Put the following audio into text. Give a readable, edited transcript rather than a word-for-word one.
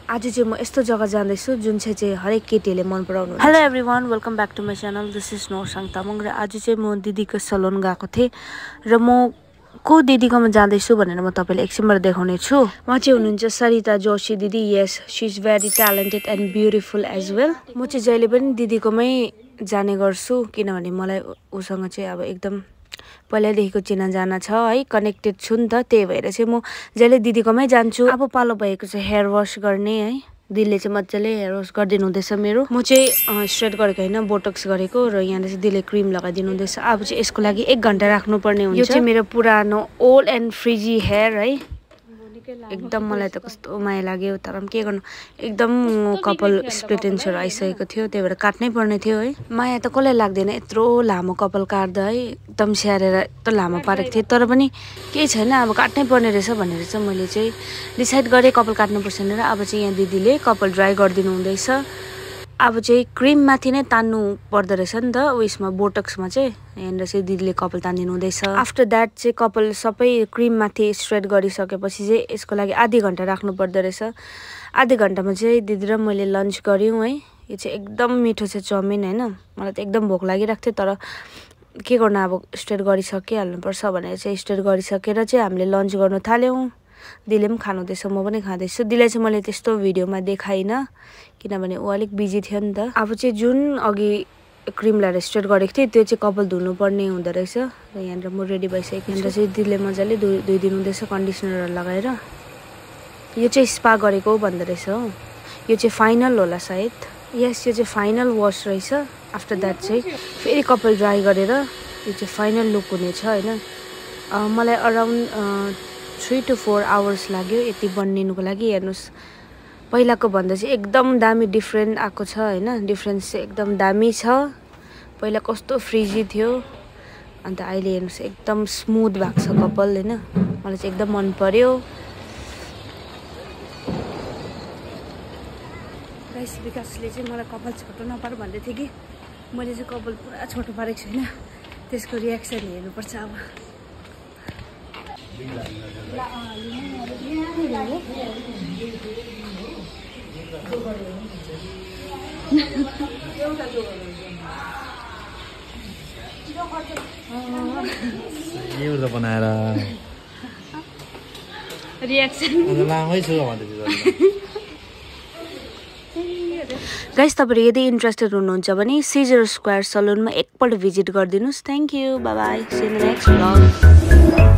आज चाहिँ म यस्तो जग्गा जाँदैछु जुन चाहिँ हरेक केटीले मन पराउनु। Hello everyone, welcome back to my channel. This is Norsang Tamang र आज चाहिँ म दिदीको सलुन गएको थिएँ र म को दिदीकोमा जाँदैछु भनेर म तपाईँलाई एकछिनबाट देखाउने छु। उहाँ चाहिँ हुनुहुन्छ सरिता जोशी दिदी। Yes, she is very talented and beautiful as well. म चाहिँ जहिले पनि दिदीकोमै जाने गर्छु किनभने मलाई उसँग चाहिँ अब एकदम पहिल्यैदेखिको चिनाजाना छ है, कनेक्टेड छु नि त। त्यही भएर चाहिँ म जहिले दिदीकोमै जान्छु। अब पालो भएको चाहिँ हेयर वास गर्ने है। दिदीले चाहिँ मजाले हेयर वास गरिदिनु हुँदैछ मेरो। म चाहिँ स्ट्रेट गरेको होइन, बोटक्स गरेको र यहाँनिर चाहिँ दिदीले क्रिम लगाइदिनु हुँदैछ। अब चाहिँ यसको लागि 1 घन्टा राख्नुपर्ने हुन्छ। यो चाहिँ मेरो पुरानो ओल्ड एन्ड फ्रिजी हेयर है। एकदम मलाई त कस्तो माया लाग्यो, तर पनि के गर्नु, एकदम कपाल स्प्लिटेन्सहरू आइसकेको थियो, त्यही भएर काट्नै पर्ने थियो है। माया त कसलाई लाग्दैन यत्रो लामो कपाल काट्दा है, एकदम स्याहारेर यत्रो लामो पारेको थिएँ, तर पनि केही छैन, अब काट्नै पर्ने रहेछ भनेर चाहिँ मैले चाहिँ डिसाइड गरेँ कपाल काट्नुपर्छ भनेर। अब चाहिँ यहाँ दिदीले कपाल ड्राई गरिदिनु हुँदैछ। अब चाहिँ क्रिम माथि नै तान्नु पर्दो रहेछ नि त, उयसमा बोटक्समा चाहिँ यहाँनिर चाहिँ दिदीले कपाल तानिदिनु हुँदैछ। आफ्टर द्याट चाहिँ कपाल सबै क्रिम माथि स्ट्रेट गरिसकेपछि चाहिँ यसको लागि आधी घन्टा राख्नु पर्दो रहेछ। आधी घन्टामा चाहिँ दिदी र मैले लन्च गऱ्यौँ है। यो चाहिँ एकदम मिठो छ चाउमिन होइन। मलाई त एकदम भोक लागिरहेको थियो, तर के गर्नु, अब स्ट्रेट गरिसकिहाल्नुपर्छ भनेर चाहिँ स्ट्रेट गरिसकेर चाहिँ हामीले लन्च गर्नु थाल्यौँ। दिदीले पनि खानुहुँदैछ, म पनि खाँदैछु। दिदीलाई चाहिँ मैले त्यस्तो भिडियोमा देखाइनँ किनभने ऊ अलिक बिजी थियो नि त। अब चाहिँ जुन अघि क्रिम लगाएर स्ट्रेट गरेको थिएँ त्यो चाहिँ कपाल धुनुपर्ने हुँदो रहेछ र यहाँनिर म रेडी भइसकेँ। यहाँनिर चाहिँ दिदीले मजाले धोइदिनु हुँदैछ कन्डिसनरहरू लगाएर। यो चाहिँ स्पा गरेको भन्दो रहेछ हो। यो चाहिँ फाइनल होला सायद। यस, यो चाहिँ फाइनल वास रहेछ। आफ्टर द्याट चाहिँ फेरि कपाल ड्राई गरेर यो चाहिँ फाइनल लुक हुनेछ होइन। मलाई अराउन्ड 3 to 4 आवर्स लाग्यो यति बनिनुको लागि। हेर्नुहोस्, पहिलाको भन्दा चाहिँ एकदम दामी डिफ्रेन्ट आएको छ होइन। डिफ्रेन्स चाहिँ एकदम दामी छ। पहिला कस्तो फ्रिजी थियो, अन्त अहिले हेर्नुहोस् एकदम स्मुथ भएको छ कपाल होइन। मलाई चाहिँ एकदम मन पर्यो। गाइस, विकासले चाहिँ मलाई कपाल छोटो नपार भन्दै थियो कि मैले चाहिँ कपाल पुरा छोटो पारेको छु होइन। त्यसको रियाक्सन हेर्नुपर्छ अब। बनाएर रियाक्सन लामै छु गाइस, तपाईहरु यदि इन्ट्रेस्टेड हुनुहुन्छ भने सिजर स्क्वायर सलुनमा एकपल्ट भिजिट गरिदिनुस्। Thank you, bye bye, see you in the next vlog.